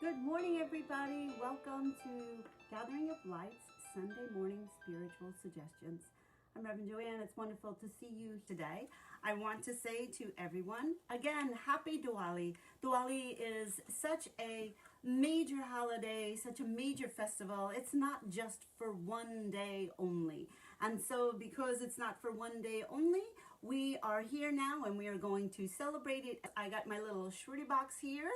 Good morning, everybody. Welcome to Gathering of Lights, Sunday morning spiritual suggestions. I'm Rev JoAnn. It's wonderful to see you today. I want to say to everyone, again, happy Diwali. Diwali is such a major holiday, such a major festival. It's not just for one day only. And so because it's not for one day only, we are here now and we are going to celebrate it. I got my little Shruti box here.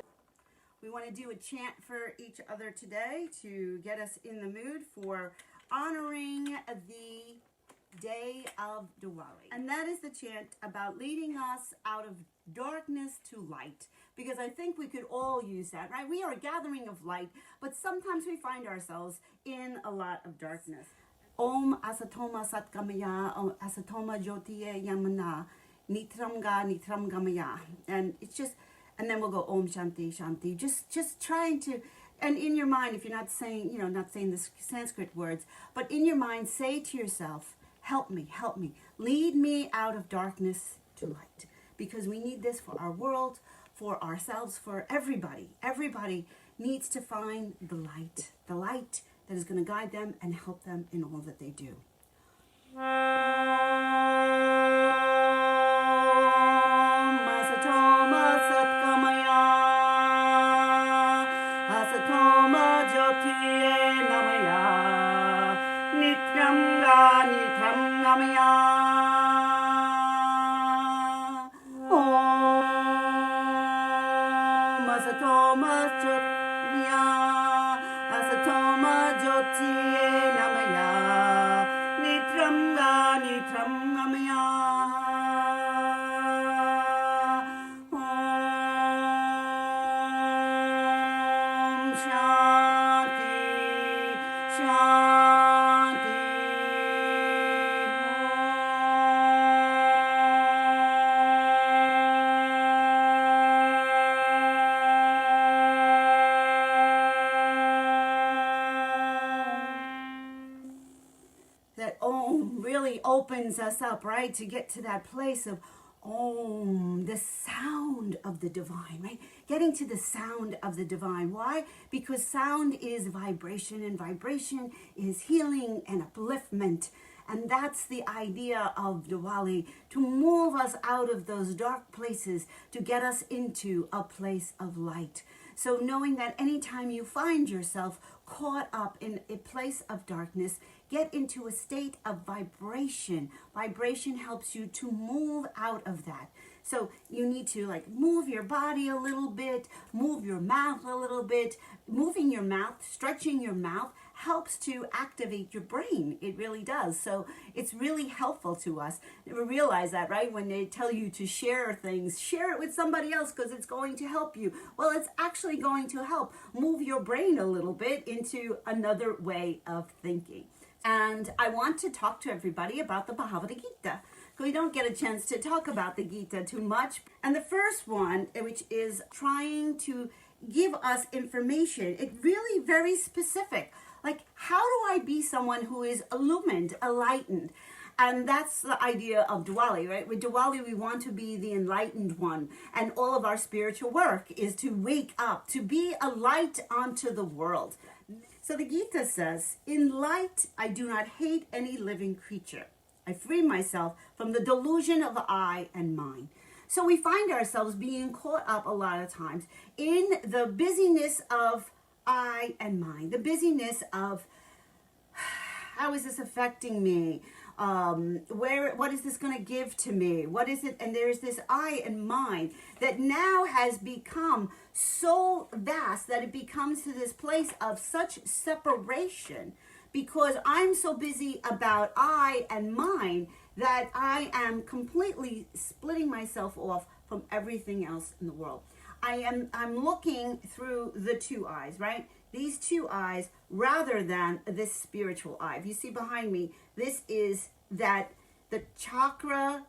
We want to do a chant for each other today to get us in the mood for honoring the day of Diwali. And that is the chant about leading us out of darkness to light. Because I think we could all use that, right? We are a gathering of light, but sometimes we find ourselves in a lot of darkness. Om asatoma satgamaya, om asatoma jyotiye yamana, nitram gamaya. And it's just... And then we'll go Om Shanti Shanti. Just trying to, and in your mind, if you're not saying, not saying the Sanskrit words, but in your mind, say to yourself, help me, lead me out of darkness to light. Because we need this for our world, for ourselves, for everybody. Everybody needs to find the light that is going to guide them and help them in all that they do. That Om really opens us up, right? To get to that place of Om, the sound of the divine, right? Getting to the sound of the divine. Why? Because sound is vibration, and vibration is healing and upliftment. And that's the idea of Diwali, to move us out of those dark places, to get us into a place of light. So knowing that anytime you find yourself caught up in a place of darkness, get into a state of vibration. Vibration helps you to move out of that. So you need to move your body a little bit, move your mouth a little bit. Moving your mouth, stretching your mouth helps to activate your brain. It really does. So it's really helpful to us. We realize that, right? When they tell you to share things, share it with somebody else because it's going to help you. Well, it's actually going to help move your brain a little bit into another way of thinking. And I want to talk to everybody about the Bhagavad Gita. We don't get a chance to talk about the Gita too much. And the first one, which is trying to give us information, it's really very specific. Like, how do I be someone who is illumined, enlightened? And that's the idea of Diwali, right? With Diwali, we want to be the enlightened one. And all of our spiritual work is to wake up, to be a light onto the world. So the Gita says, in light, I do not hate any living creature. I free myself from the delusion of I and mine. So we find ourselves being caught up a lot of times in the busyness of I and mine, the busyness of how is this affecting me? What is this going to give to me? What is it? And there's this I and mine that now has become so vast that it becomes to this place of such separation, because I'm so busy about I and mine that I am completely splitting myself off from everything else in the world. I'm looking through the two eyes, right? These two eyes rather than this spiritual eye. If you see behind me, this is the chakra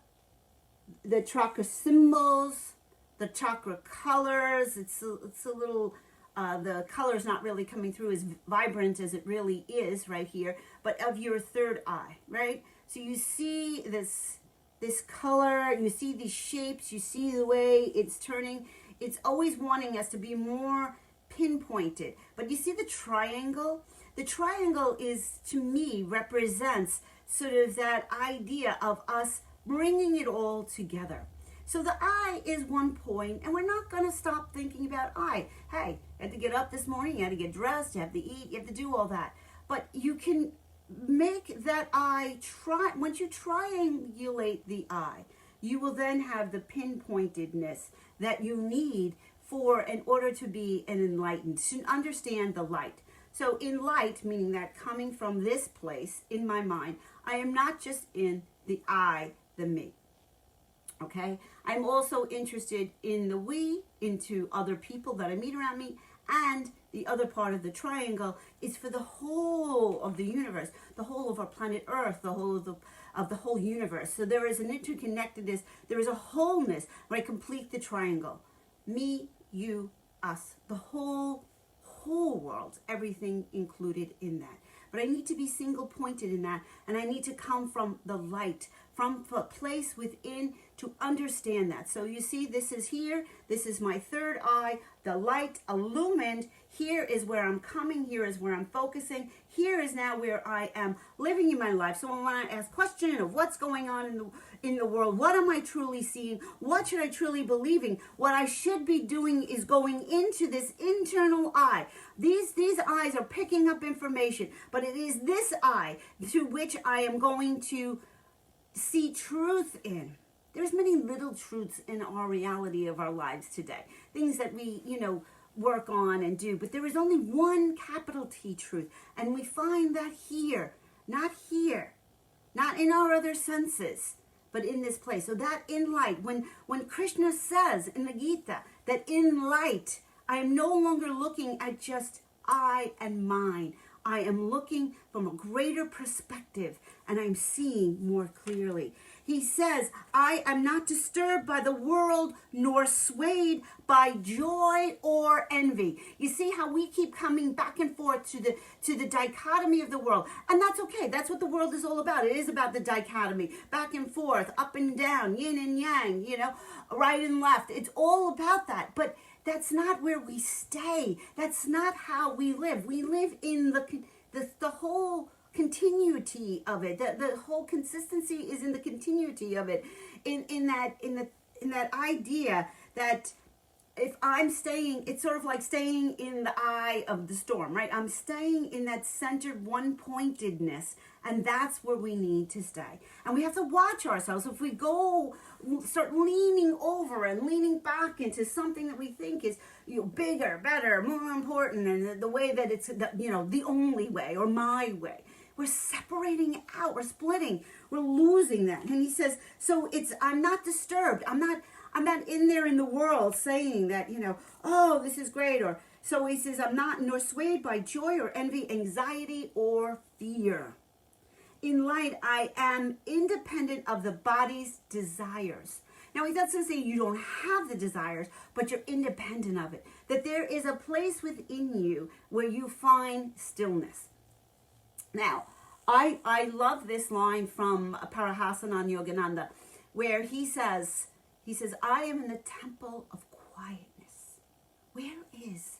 symbols, the chakra colors. It's a little, the color's not really coming through as vibrant as it really is right here, but of your third eye, right? So you see this color, you see these shapes, you see the way it's turning. It's always wanting us to be more pinpointed. But you see the triangle? The triangle is, to me, represents sort of that idea of us bringing it all together. So the I is one point, and we're not going to stop thinking about I. Hey, you had to get up this morning, you had to get dressed, you have to eat, you have to do all that. But you can make that I, once you triangulate the I, you will then have the pinpointedness that you need in order to be an enlightened, to understand the light. So in light, meaning that coming from this place in my mind, I am not just in the I, the me. Okay? I'm also interested in the we, into other people that I meet around me, and the other part of the triangle is for the whole of the universe, the whole of our planet Earth, the whole of the whole universe. So there is an interconnectedness, there is a wholeness when I complete the triangle. Me, you, us, the whole world, everything included in that. But I need to be single pointed in that, and I need to come from the light, from a place within to understand that. So you see, this is here, this is my third eye, the light illumined. Here is where I'm coming, here is where I'm focusing, here is now where I am living in my life. So when I ask question of what's going on in the world, what am I truly seeing, what should I truly believing, what I should be doing is going into this internal eye. These eyes are picking up information, but it is this eye to which I am going to see truth in. There's many little truths in our reality of our lives today, things that we, work on and do, but there is only one capital T truth, and we find that here, not in our other senses, but in this place. So that in light, when Krishna says in the Gita that in light, I am no longer looking at just I and mine. I am looking from a greater perspective, and I'm seeing more clearly. He says, I am not disturbed by the world, nor swayed by joy or envy. You see how we keep coming back and forth to the dichotomy of the world. And that's okay. That's what the world is all about. It is about the dichotomy, back and forth, up and down, yin and yang, right and left. It's all about that. But that's not where we stay. That's not how we live. We live in the whole continuity of it. The whole consistency is in the continuity of it. In that idea that if I'm staying, it's sort of like staying in the eye of the storm, right? I'm staying in that centered one-pointedness, and that's where we need to stay. And we have to watch ourselves. If we start leaning over and leaning back into something that we think is bigger, better, more important, and the way that it's the only way or my way, we're separating out, we're splitting, we're losing that. And he says, so I'm not disturbed. I'm not in there in the world saying that, oh, this is great. Or so he says, I'm not nor swayed by joy or envy, anxiety or fear. In light, I am independent of the body's desires. Now, he doesn't say you don't have the desires, but you're independent of it. That there is a place within you where you find stillness. Now, I love this line from Parahasanand Yogananda, where he says, I am in the temple of quietness. Where is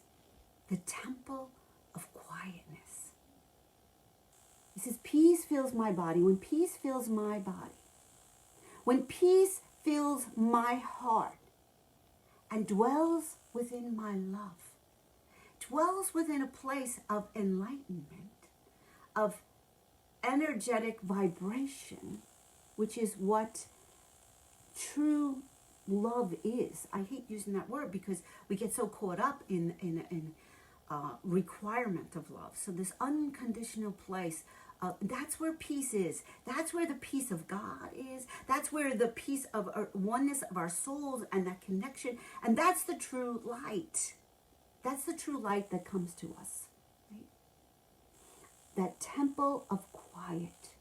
the temple of quietness? He says, peace fills my body. When peace fills my body, when peace fills my heart and dwells within my love, dwells within a place of enlightenment, of energetic vibration, which is what true love is. I hate using that word because we get so caught up in requirement of love. So this unconditional place, that's where peace is. That's where the peace of God is. That's where the peace of oneness of our souls and that connection. And that's the true light. That's the true light that comes to us. Right? That temple of quiet.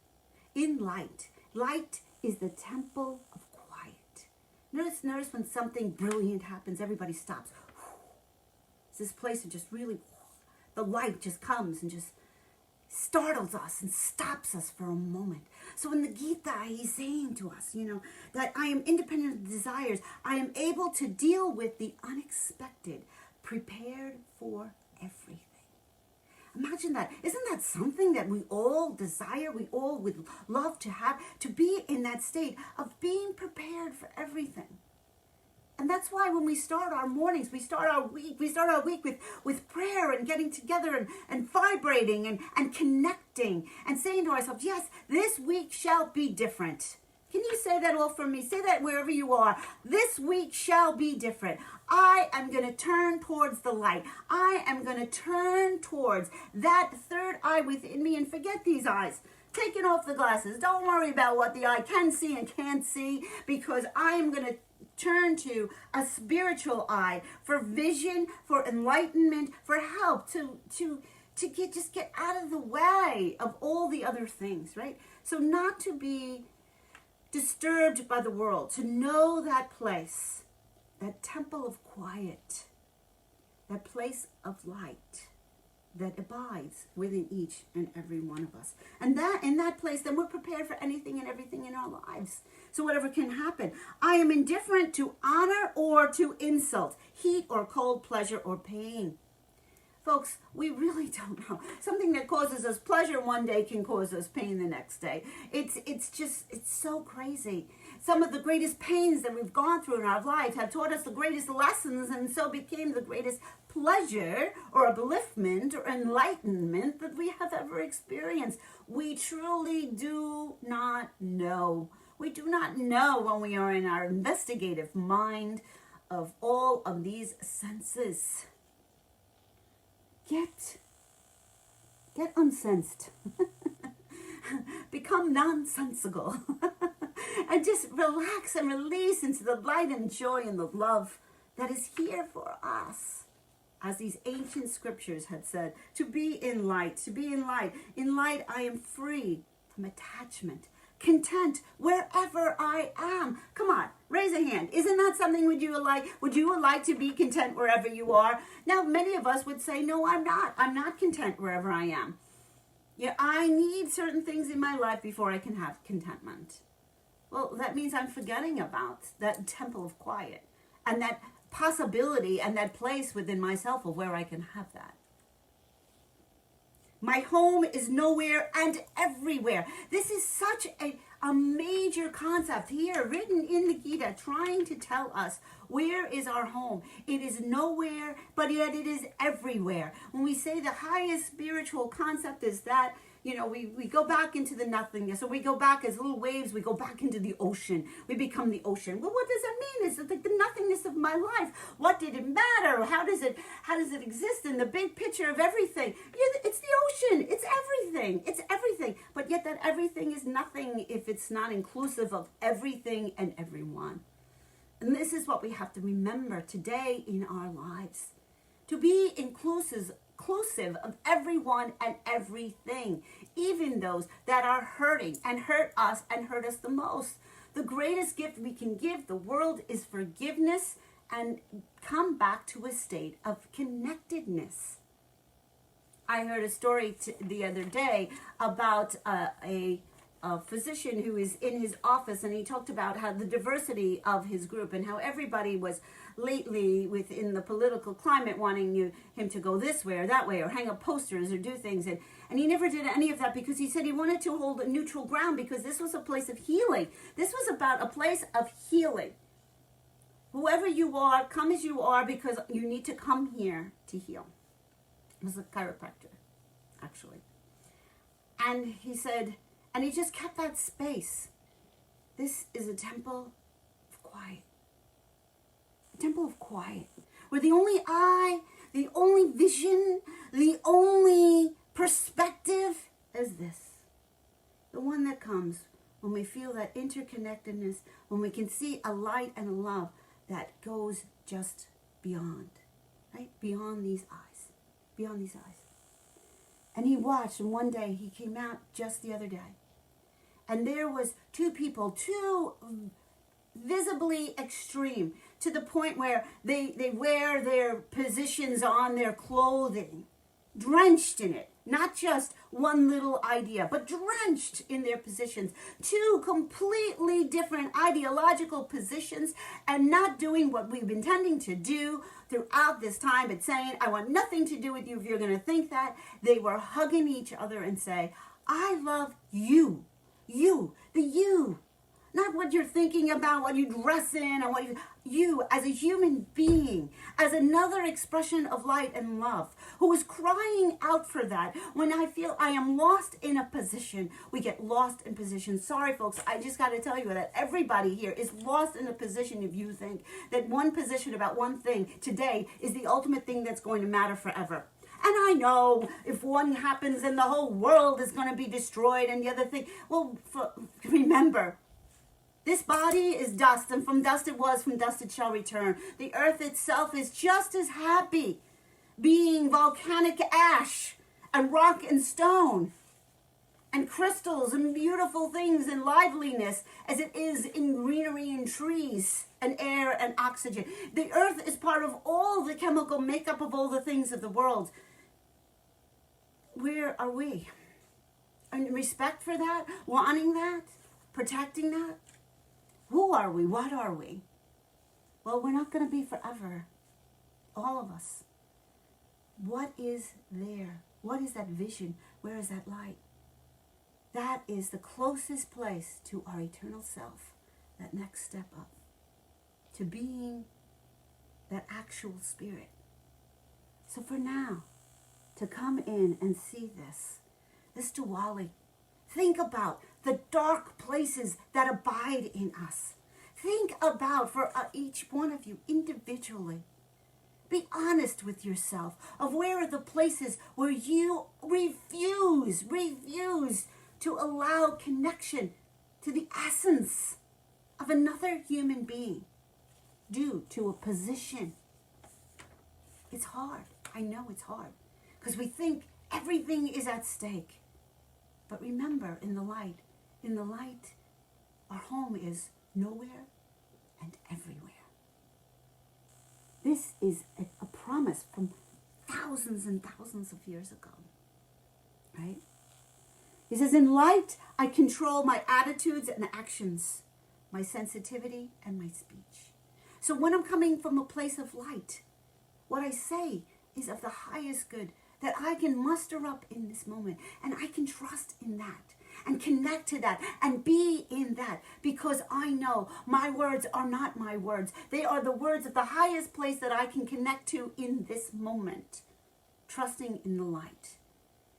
In light. Light is the temple of quiet. Notice when something brilliant happens, everybody stops. It's this place of just really, the light just comes and just startles us and stops us for a moment. So in the Gita, he's saying to us, that I am independent of the desires. I am able to deal with the unexpected, prepared for everything. Imagine that. Isn't that something that we all desire, we all would love to have, to be in that state of being prepared for everything? And that's why when we start our mornings, we start our week with prayer and getting together and vibrating and connecting and saying to ourselves, yes, this week shall be different. Can you say that all for me? Say that wherever you are. This week shall be different. I am going to turn towards the light. I am going to turn towards that third eye within me and forget these eyes. Taking off the glasses. Don't worry about what the eye can see and can't see, because I am going to turn to a spiritual eye for vision, for enlightenment, for help to get out of the way of all the other things, right? So not to be disturbed by the world, to know that place, that temple of quiet, that place of light that abides within each and every one of us. And that in that place, then we're prepared for anything and everything in our lives. So whatever can happen. I am indifferent to honor or to insult, heat or cold, pleasure or pain. Folks, we really don't know. Something that causes us pleasure one day can cause us pain the next day. It's so crazy. Some of the greatest pains that we've gone through in our life have taught us the greatest lessons, and so became the greatest pleasure or upliftment or enlightenment that we have ever experienced. We truly do not know. We do not know when we are in our investigative mind of all of these senses. Get unsensed. Become nonsensical. And just relax and release into the light and joy and the love that is here for us. As these ancient scriptures had said, to be in light, to be in light. In light, I am free from attachment, content wherever I am. Come on, raise a hand. Isn't that something would you like to be content wherever you are? Now, many of us would say, no, I'm not. I'm not content wherever I am. Yeah, I need certain things in my life before I can have contentment. Well, that means I'm forgetting about that temple of quiet and that possibility and that place within myself of where I can have that. My home is nowhere and everywhere. This is such a major concept here, written in the Gita, trying to tell us where is our home. It is nowhere, but yet it is everywhere. When we say the highest spiritual concept is that, we go back into the nothingness, so we go back as little waves, we go back into the ocean. We become the ocean. Well, what does that mean? It's like the nothingness of my life. What did it matter? How does it exist in the big picture of everything? It's the ocean. It's everything. It's everything. But yet that everything is nothing if it's not inclusive of everything and everyone. And this is what we have to remember today in our lives. To be inclusive of everyone and everything, even those that are hurting and hurt us the most. The greatest gift we can give the world is forgiveness and come back to a state of connectedness. I heard a story the other day about a physician who is in his office, and he talked about how the diversity of his group and how everybody was lately within the political climate wanting him to go this way or that way or hang up posters or do things, and he never did any of that because he said he wanted to hold a neutral ground because this was a place of healing. This was about a place of healing. Whoever you are, come as you are, because you need to come here to heal. He was a chiropractor, actually. And he said, and he just kept that space. This is a temple of quiet. A temple of quiet. Where the only eye, the only vision, the only perspective is this. The one that comes when we feel that interconnectedness, when we can see a light and a love that goes just beyond. Right? Beyond these eyes. Beyond these eyes. And he watched, and one day he came out just the other day. And there was two people, two visibly extreme, to the point where they wear their positions on their clothing, drenched in it, Not just one little idea, but drenched in their positions. Two completely different ideological positions, and not doing what we've been tending to do throughout this time, but saying, I want nothing to do with you if you're going to think that. They were hugging each other and say, I love you. You, the you. Not what you're thinking about, what you dress in, and you as a human being, as another expression of light and love, who is crying out for that. When I feel I am lost in a position, we get lost in position. Sorry, folks, I just got to tell you that everybody here is lost in a position if you think that one position about one thing today is the ultimate thing that's going to matter forever. And I know if one happens, then the whole world is going to be destroyed, and the other thing. Well, remember, this body is dust, and from dust it was, from dust it shall return. The earth itself is just as happy being volcanic ash and rock and stone and crystals and beautiful things and liveliness as it is in greenery and trees and air and oxygen. The earth is part of all the chemical makeup of all the things of the world. Where are we? In respect for that? Wanting that? Protecting that? Who are we? What are we? Well, we're not going to be forever. All of us. What is there? What is that vision? Where is that light? That is the closest place to our eternal self. That next step up. To being that actual spirit. So for now, to come in and see this Diwali, think about the dark places that abide in us. Think about, for each one of you individually, be honest with yourself of where are the places where you refuse to allow connection to the essence of another human being due to a position. It's hard. I know it's hard because we think everything is at stake. But remember, in the light, our home is nowhere and everywhere. This is a promise from thousands and thousands of years ago, right? He says, in light, I control my attitudes and actions, my sensitivity and my speech. So when I'm coming from a place of light, what I say is of the highest good that I can muster up in this moment, and I can trust in that and connect to that and be in that, because I know my words are not my words. They are the words of the highest place that I can connect to in this moment, trusting in the light.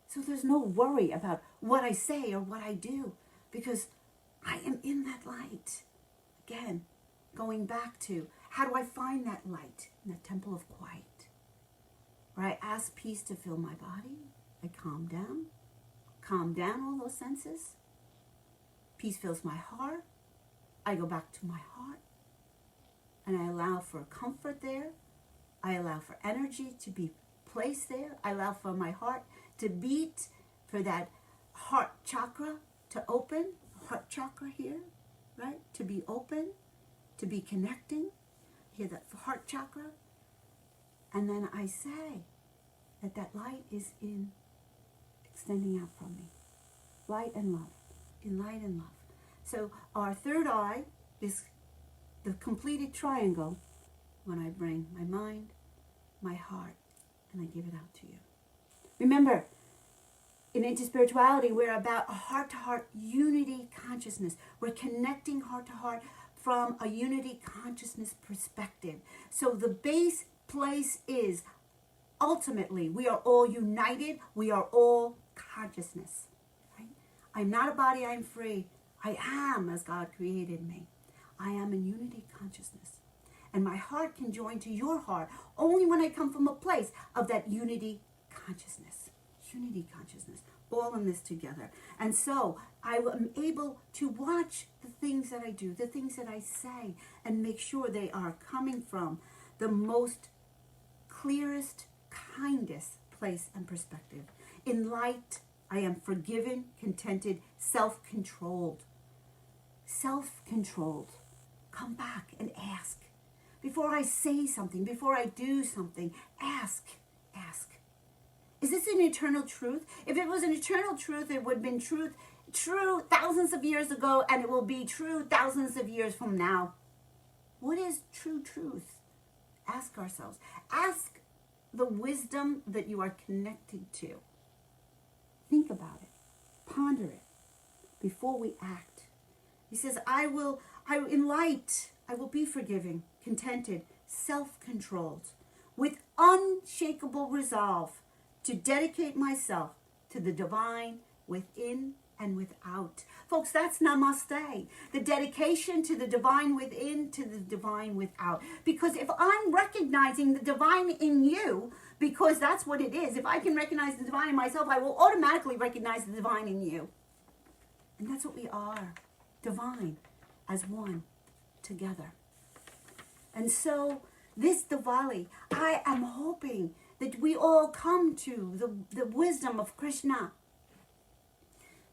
So there's no worry about what I say or what I do, because I am in that light. Again, going back to, how do I find that light? In the temple of quiet, where I ask peace to fill my body. I calm down all those senses. Peace fills my heart. I go back to my heart, and I allow for comfort there. I allow for energy to be placed there. I allow for my heart to beat, for that heart chakra to open, heart chakra here, right? To be open, to be connecting. Hear that heart chakra. And then I say that light is in extending out from me. Light and love. In light and love. So our third eye is the completed triangle when I bring my mind, my heart, and I give it out to you. Remember, in interspirituality, we're about a heart-to-heart unity consciousness. We're connecting heart-to-heart from a unity consciousness perspective. So the base place is, ultimately, we are all united. We are all consciousness. Right? I'm not a body, I'm free. I am as God created me. I am in unity consciousness. And my heart can join to your heart only when I come from a place of that unity consciousness. Unity consciousness. All in this together. And so I am able to watch the things that I do, the things that I say, and make sure they are coming from the most clearest, kindest place and perspective. In light, I am forgiven, contented, self-controlled. Self-controlled. Come back and ask. Before I say something, before I do something, ask. Is this an eternal truth? If it was an eternal truth, it would have been true thousands of years ago, and it will be true thousands of years from now. What is true truth? Ask ourselves. Ask the wisdom that you are connected to. Think about it. Ponder it before we act. He says, in light, I will be forgiving, contented, self-controlled, with unshakable resolve to dedicate myself to the divine within and without. Folks, that's namaste. The dedication to the divine within, to the divine without. Because if I'm recognizing the divine in you, because that's what it is, if I can recognize the divine in myself, I will automatically recognize the divine in you. And that's what we are, divine as one, together. And so this Diwali, I am hoping that we all come to the wisdom of Krishna.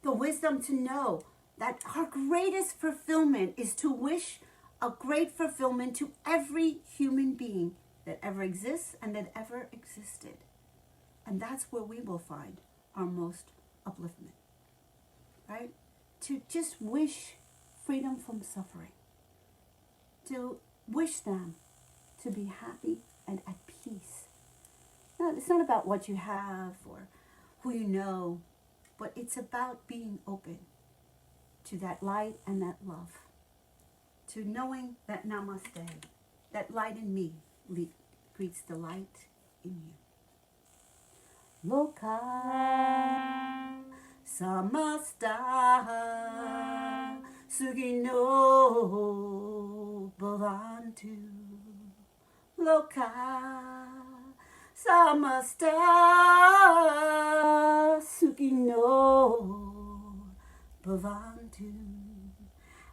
The wisdom to know that our greatest fulfillment is to wish a great fulfillment to every human being that ever exists and that ever existed. And that's where we will find our most upliftment, right? To just wish freedom from suffering. To wish them to be happy and at peace. No, it's not about what you have or who you know, but it's about being open to that light and that love. To knowing that namaste, that light in me greets the light in you. Loka samasta sugino bhavantu. Loka samasta sugino bhavantu.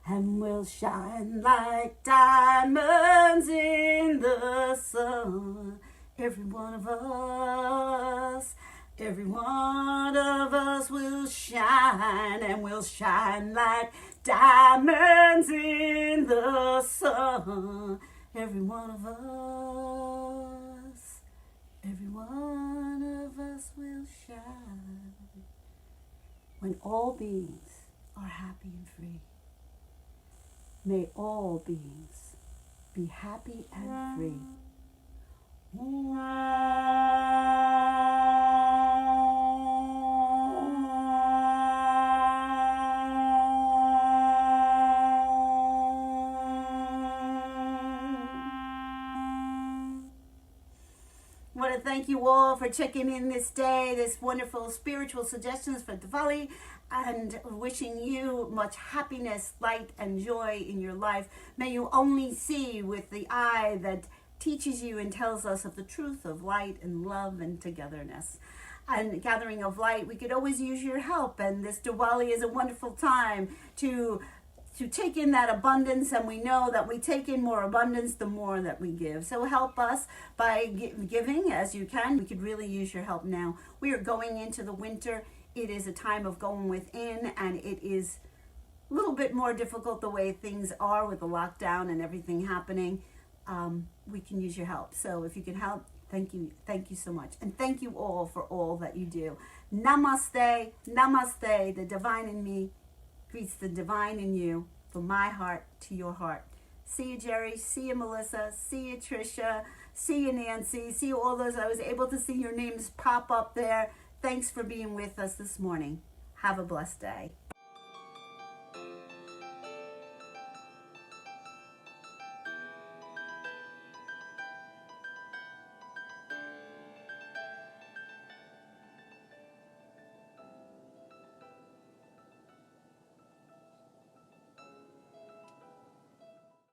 And we'll shine like diamonds in the sun. Every one of us will shine, and we'll shine like diamonds in the sun. Every one of us will shine. When all beings are happy and free, may all beings be happy and free. I want to thank you all for checking in this day, this wonderful spiritual suggestions for Diwali, and wishing you much happiness, light, and joy in your life. May you only see with the eye that teaches you and tells us of the truth of light and love and togetherness. And gathering of light, we could always use your help, and this Diwali is a wonderful time to take in that abundance, and we know that we take in more abundance the more that we give. So help us by giving as you can. We could really use your help now. We are going into the winter. It is a time of going within, and it is a little bit more difficult the way things are with the lockdown and everything happening. We can use your help. So if you can help, thank you so much. And thank you all for all that you do. Namaste, namaste, the divine in me greets the divine in you, from my heart to your heart. See you, Jerry. See you, Melissa. See you, Tricia. See you, Nancy. See you, all those. I was able to see your names pop up there. Thanks for being with us this morning. Have a blessed day.